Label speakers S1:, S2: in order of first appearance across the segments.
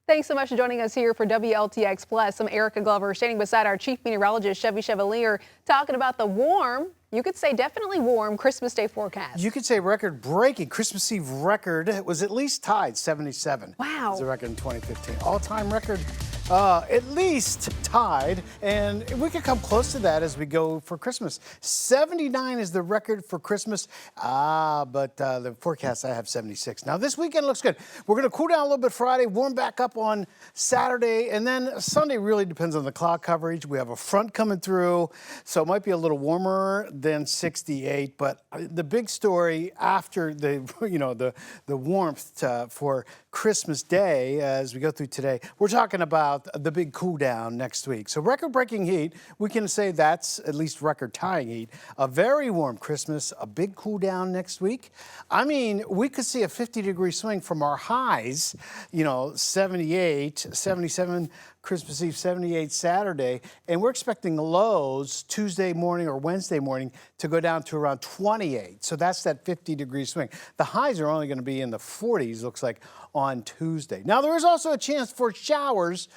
S1: Thanks so much for joining us here for WLTX Plus. I'm Erica Glover standing beside our chief meteorologist, Chevy Chevalier, talking about the warm, you could say definitely warm, Christmas Day forecast.
S2: You could say record-breaking. Christmas Eve record was at least tied, 77.
S1: Wow.
S2: It was a record in 2015. All-time record, at least tied, and we could come close to that as we go for Christmas. 79 is the record for Christmas, but the forecast I have 76. Now this weekend looks good. We're going to cool down a little bit Friday, warm back up on Saturday, and then Sunday really depends on the cloud coverage. We have a front coming through, so it might be a little warmer than 68, but the big story after the warmth for Christmas Day as we go through today, we're talking about the big cool down next week. So record-breaking heat, we can say that's at least record-tying heat. A very warm Christmas, a big cool down next week. I mean, we could see a 50-degree swing from our highs, 78, 77 Christmas Eve, 78 Saturday, and we're expecting lows Tuesday morning or Wednesday morning to go down to around 28. So that's that 50-degree swing. The highs are only going to be in the 40s, looks like, on Tuesday. Now, there is also a chance for showers.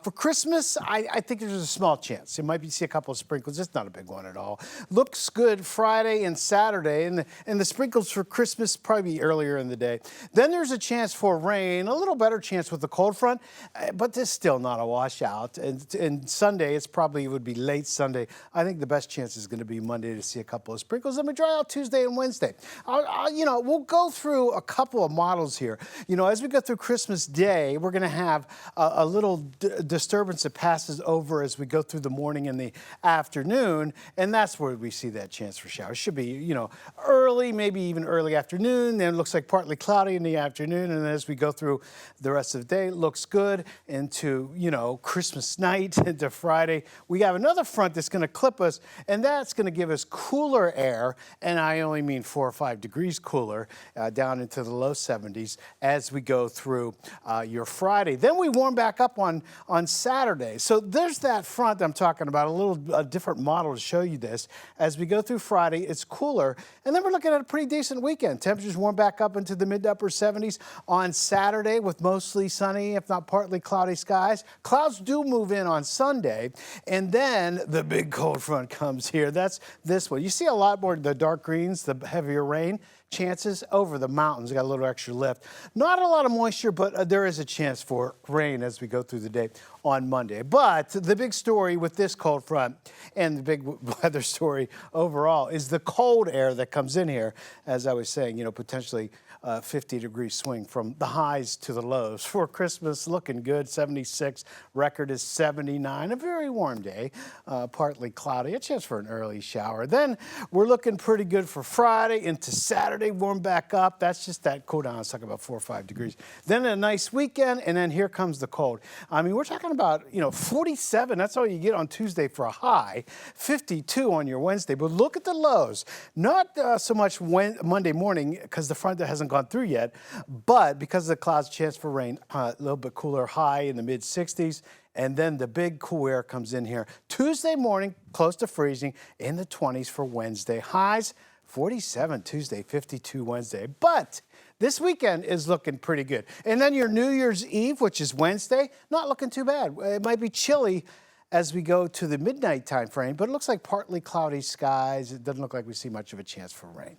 S2: For Christmas, I think there's a small chance. You might see a couple of sprinkles. It's not a big one at all. Looks good Friday and Saturday, and the sprinkles for Christmas probably be earlier in the day. Then there's a chance for rain, a little better chance with the cold front, but there's still not a washout. And Sunday, it would be late Sunday. I think the best chance is going to be Monday to see a couple of sprinkles. Then we dry out Tuesday and Wednesday. We'll go through a couple of models here. As we go through Christmas Day, we're going to have a little disturbance that passes over as we go through the morning and the afternoon, and that's where we see that chance for showers. Should be, early, maybe even early afternoon. Then it looks like partly cloudy in the afternoon, and as we go through the rest of the day, it looks good into, Christmas night into Friday. We have another front that's going to clip us, and that's going to give us cooler air, and I only mean 4 or 5 degrees cooler, down into the low 70s as we go through your Friday. Then we warm back up on Saturday. So there's that front I'm talking about, a different model to show you this. As we go through Friday, it's cooler, and then we're looking at a pretty decent weekend. Temperatures warm back up into the mid to upper 70s on Saturday with mostly sunny, if not partly cloudy skies. Clouds do move in on Sunday, and then the big cold front comes here. That's this one. You see a lot more of the dark greens, the heavier rain chances over the mountains. Got a little extra lift. Not a lot of moisture, but there is a chance for rain as we go through the day on Monday. But the big story with this cold front and the big weather story overall is the cold air that comes in here. As I was saying, potentially 50-degree swing from the highs to the lows. For Christmas, looking good, 76. Record is 79. A very warm day, partly cloudy. A chance for an early shower. Then we're looking pretty good for Friday into Saturday. Warm back up. That's just that cool down. It's talking about 4 or 5 degrees. Then a nice weekend, and then here comes the cold. I mean, we're talking about, 47. That's all you get on Tuesday for a high. 52 on your Wednesday. But look at the lows. Not so much Monday morning because the front hasn't gone through yet, but because of the clouds, chance for rain, a little bit cooler, high in the mid 60s, and then the big cool air comes in here. Tuesday morning, close to freezing, in the 20s for Wednesday. Highs, 47 Tuesday, 52 Wednesday. But this weekend is looking pretty good. And then your New Year's Eve, which is Wednesday, not looking too bad. It might be chilly as we go to the midnight time frame, but it looks like partly cloudy skies. It doesn't look like we see much of a chance for rain.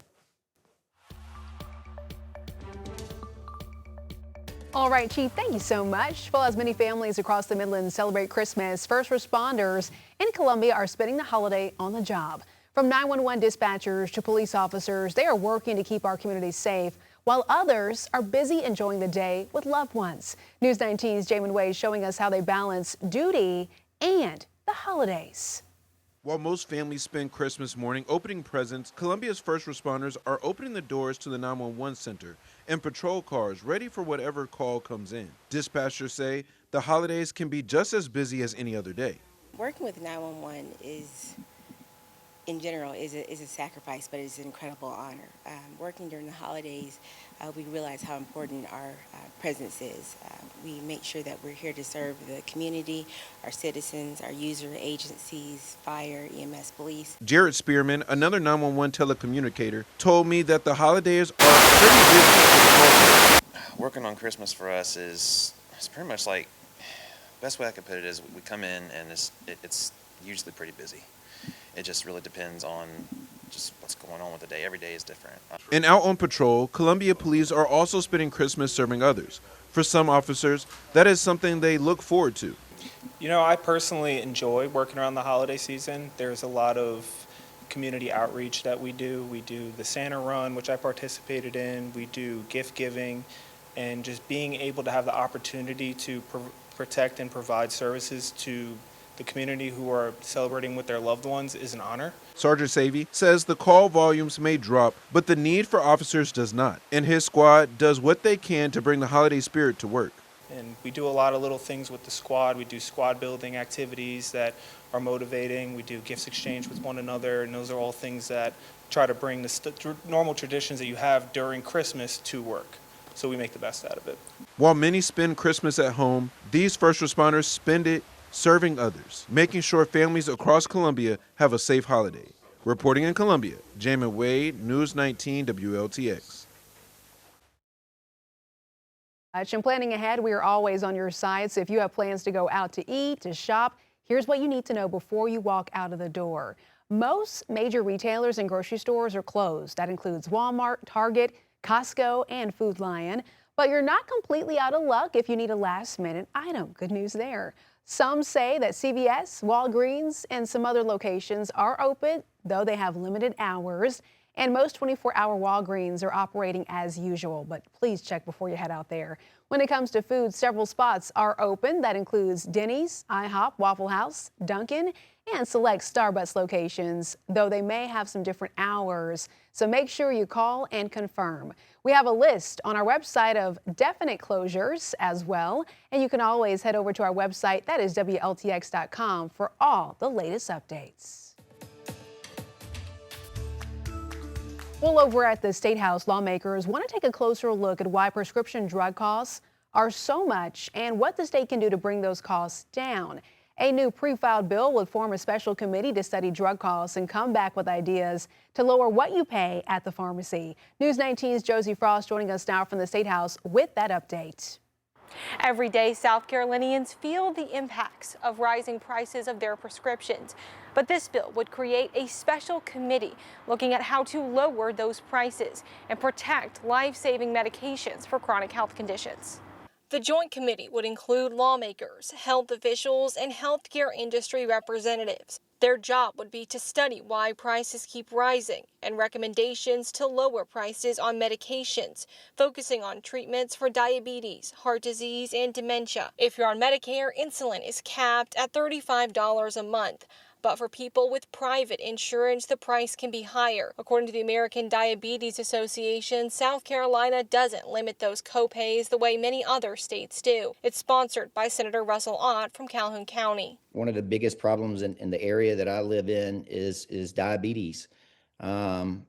S1: All right, Chief, thank you so much. Well, as many families across the Midlands celebrate Christmas, first responders in Columbia are spending the holiday on the job. From 911 dispatchers to police officers, they are working to keep our communities safe, while others are busy enjoying the day with loved ones. News 19's Jamin Wade showing us how they balance duty and the holidays.
S3: While most families spend Christmas morning opening presents, Columbia's first responders are opening the doors to the 911 center and patrol cars ready for whatever call comes in. Dispatchers say the holidays can be just as busy as any other day.
S4: Working with 911 in general is a sacrifice, but it's an incredible honor. Working during the holidays, we realize how important our presence is. We make sure that we're here to serve the community, our citizens, our user agencies, fire, EMS, police.
S3: Jared Spearman, another 911 telecommunicator, told me that the holidays are pretty busy for the call.
S5: Working on Christmas for us is It's pretty much like, best way I could put it is we come in and it's usually pretty busy. It just really depends on just what's going on with the day. Every day is different.
S3: And out on patrol, Columbia police are also spending Christmas serving others. For some officers, that is something they look forward to.
S6: You know, I personally enjoy working around the holiday season. There's a lot of community outreach that we do. We do the Santa Run, which I participated in. We do gift giving, and just being able to have the opportunity to protect and provide services to the community who are celebrating with their loved ones is an honor.
S3: Sergeant Savy says the call volumes may drop, but the need for officers does not. And his squad does what they can to bring the holiday spirit to work.
S6: And we do a lot of little things with the squad. We do squad building activities that are motivating. We do gifts exchange with one another, and those are all things that try to bring the normal traditions that you have during Christmas to work. So we make the best out of it.
S3: While many spend Christmas at home, these first responders spend it serving others, making sure families across Columbia have a safe holiday. Reporting in Columbia, Jamin Wade, News 19 WLTX.
S1: And planning ahead, we are always on your side. So if you have plans to go out to eat, to shop, here's what you need to know before you walk out of the door. Most major retailers and grocery stores are closed. That includes Walmart, Target, Costco, and Food Lion. But you're not completely out of luck if you need a last-minute item. Good news there. Some say that CVS, Walgreens, and some other locations are open, though they have limited hours. And most 24-hour Walgreens are operating as usual, but please check before you head out there. When it comes to food, several spots are open. That includes Denny's, IHOP, Waffle House, Dunkin', and select Starbucks locations, though they may have some different hours. So make sure you call and confirm. We have a list on our website of definite closures as well, and you can always head over to our website, that is WLTX.com, for all the latest updates. Well, over at the State House, lawmakers want to take a closer look at why prescription drug costs are so much and what the state can do to bring those costs down. A new pre-filed bill would form a special committee to study drug costs and come back with ideas to lower what you pay at the pharmacy. News 19's Josie Frost joining us now from the State House with that update.
S7: Every day, South Carolinians feel the impacts of rising prices of their prescriptions. But this bill would create a special committee looking at how to lower those prices and protect life-saving medications for chronic health conditions. The Joint Committee would include lawmakers, health officials, and healthcare industry representatives. Their job would be to study why prices keep rising and recommendations to lower prices on medications, focusing on treatments for diabetes, heart disease, and dementia. If you're on Medicare, insulin is capped at $35 a month. But for people with private insurance, the price can be higher. According to the American Diabetes Association, South Carolina doesn't limit those copays the way many other states do. It's sponsored by Senator Russell Ott from Calhoun County.
S8: One of the biggest problems in the area that I live in is diabetes. And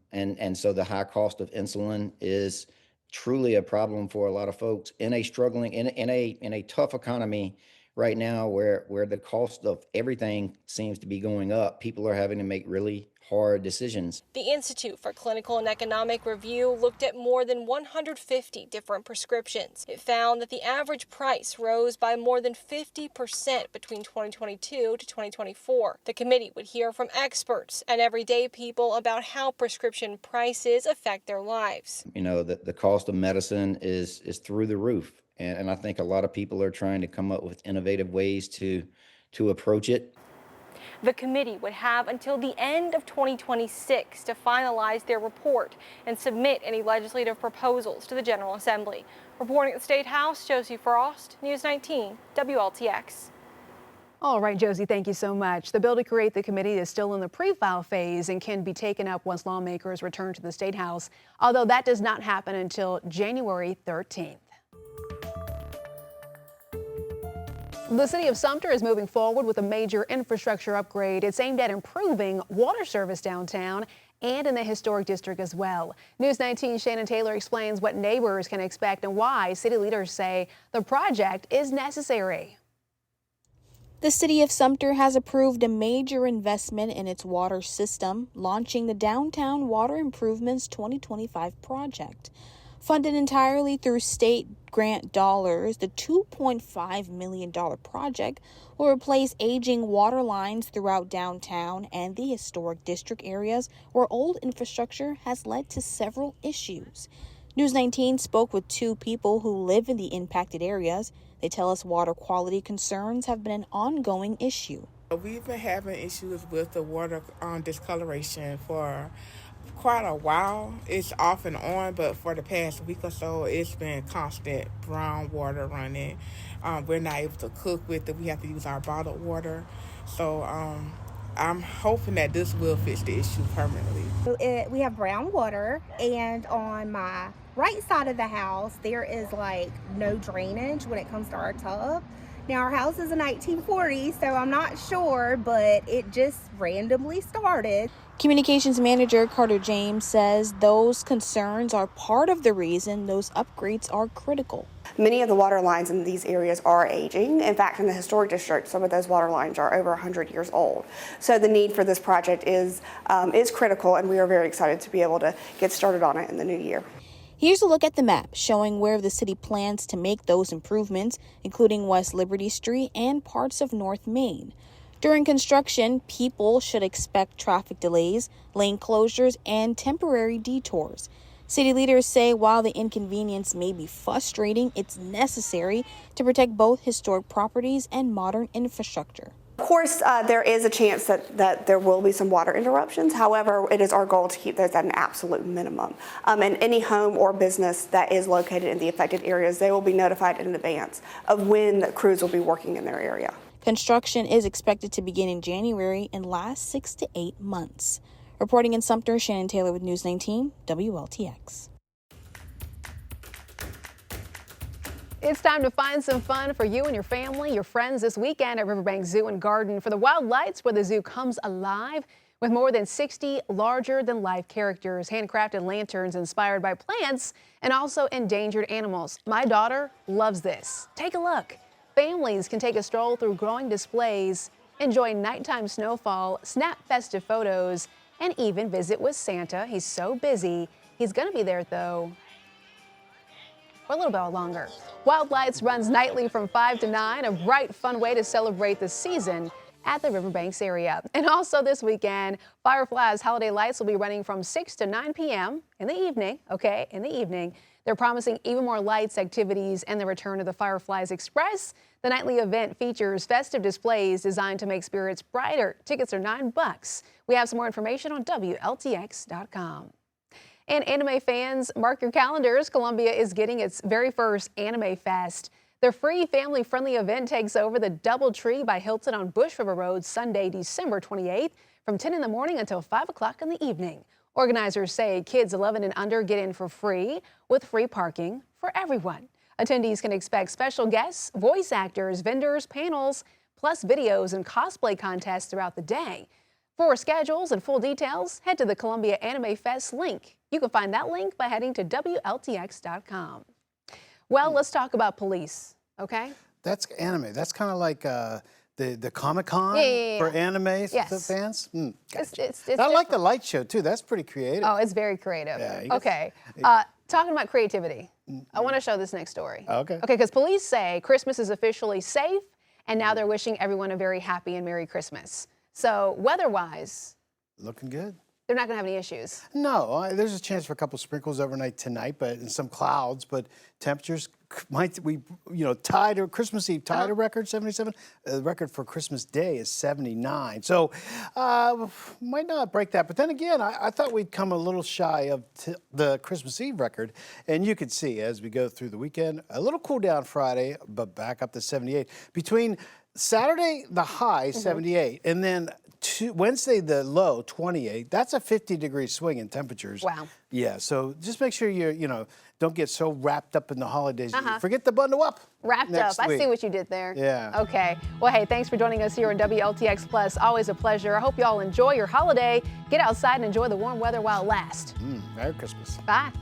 S8: so the high cost of insulin is truly a problem for a lot of folks in a struggling, in a tough economy right now where the cost of everything seems to be going up. People are having to make really hard decisions.
S7: The Institute for Clinical and Economic Review looked at more than 150 different prescriptions. It found that the average price rose by more than 50% between 2022 to 2024. The committee would hear from experts and everyday people about how prescription prices affect their lives.
S8: You know, the cost of medicine is through the roof. And I think a lot of people are trying to come up with innovative ways to approach it.
S7: The committee would have until the end of 2026 to finalize their report and submit any legislative proposals to the General Assembly. Reporting at the State House, Josie Frost, News 19, WLTX.
S1: All right, Josie, thank you so much. The bill to create the committee is still in the pre-file phase and can be taken up once lawmakers return to the State House, although that does not happen until January 13th. The city of Sumter is moving forward with a major infrastructure upgrade. It's aimed at improving water service downtown and in the historic district as well. News 19's Shannon Taylor explains what neighbors can expect and why city leaders say the project is necessary.
S9: The city of Sumter has approved a major investment in its water system, launching the Downtown Water Improvements 2025 project. Funded entirely through state grant dollars, the $2.5 million project will replace aging water lines throughout downtown and the historic district areas where old infrastructure has led to several issues. News 19 spoke with two people who live in the impacted areas. They tell us water quality concerns have been an ongoing issue.
S10: We've been having issues with the water discoloration for quite a while. It's off and on, but for the past week or so, it's been constant brown water running. We're not able to cook with it. We have to use our bottled water. So I'm hoping that this will fix the issue permanently.
S11: We have brown water, and on my right side of the house, there is like no drainage when it comes to our tub. Now, our house is a 1940, so I'm not sure, but it just randomly started.
S9: Communications manager Carter James says those concerns are part of the reason those upgrades are critical.
S12: Many of the water lines in these areas are aging. In fact, in the historic district, some of those water lines are over 100 years old. So the need for this project is critical, and we are very excited to be able to get started on it in the new year.
S9: Here's a look at the map showing where the city plans to make those improvements, including West Liberty Street and parts of North Main. During construction, people should expect traffic delays, lane closures, and temporary detours. City leaders say while the inconvenience may be frustrating, it's necessary to protect both historic properties and modern infrastructure.
S12: Of course, there is a chance that there will be some water interruptions. However, it is our goal to keep those at an absolute minimum. And any home or business that is located in the affected areas, they will be notified in advance of when the crews will be working in their area.
S9: Construction is expected to begin in January and last 6 to 8 months. Reporting in Sumter, Shannon Taylor with News 19, WLTX.
S1: It's time to find some fun for you and your family, your friends this weekend at Riverbank Zoo and Garden for the Wild Lights, where the zoo comes alive with more than 60 larger-than-life characters, handcrafted lanterns inspired by plants and also endangered animals. My daughter loves this. Take a look. Families can take a stroll through growing displays, enjoy nighttime snowfall, snap festive photos, and even visit with Santa. He's so busy. He's going to be there, though, for a little bit longer. Wild Lights runs nightly from 5 to 9, a bright, fun way to celebrate the season at the Riverbanks area. And also this weekend, Firefly's holiday lights will be running from 6 to 9 p.m. in the evening, in the evening. They're promising even more lights, activities, and the return of the Fireflies Express. The nightly event features festive displays designed to make spirits brighter. Tickets are $9. We have some more information on WLTX.com. And anime fans, mark your calendars. Columbia is getting its very first Anime Fest. The free family-friendly event takes over the DoubleTree by Hilton on Bush River Road Sunday, December 28th from 10 in the morning until 5 o'clock in the evening. Organizers say kids 11 and under get in for free with free parking for everyone. Attendees can expect special guests, voice actors, vendors, panels, plus videos and cosplay contests throughout the day. For schedules and full details, head to the Columbia Anime Fest link. You can find that link by heading to WLTX.com. Well, let's talk about police, okay?
S2: That's anime. That's kind of like the Comic-Con for anime fans. Gotcha. I like the light show, too. That's pretty creative.
S1: Oh, it's very creative.
S2: Yeah,
S1: okay. Talking about creativity, I want to show this next story.
S2: Okay.
S1: Okay, because police say Christmas is officially safe, and now they're wishing everyone a very happy and Merry Christmas. So weather-wise,
S2: looking good.
S1: They're not going to have any issues.
S2: No, there's a chance for a couple sprinkles overnight tonight, and some clouds. But temperatures Christmas Eve tied a record 77. The record for Christmas Day is 79. So might not break that. But then again, I thought we'd come a little shy of the Christmas Eve record, and you could see as we go through the weekend, a little cool down Friday, but back up to 78. Between Saturday, the high 78, and then Wednesday, the low 28. That's a 50-degree swing in temperatures.
S1: Wow.
S2: Yeah. So just make sure you don't get so wrapped up in the holidays. Forget to bundle up.
S1: Wrapped up. I see what you did there.
S2: Yeah.
S1: Okay. Well, hey, thanks for joining us here on WLTX Plus. Always a pleasure. I hope you all enjoy your holiday. Get outside and enjoy the warm weather while it lasts.
S2: Merry Christmas.
S1: Bye.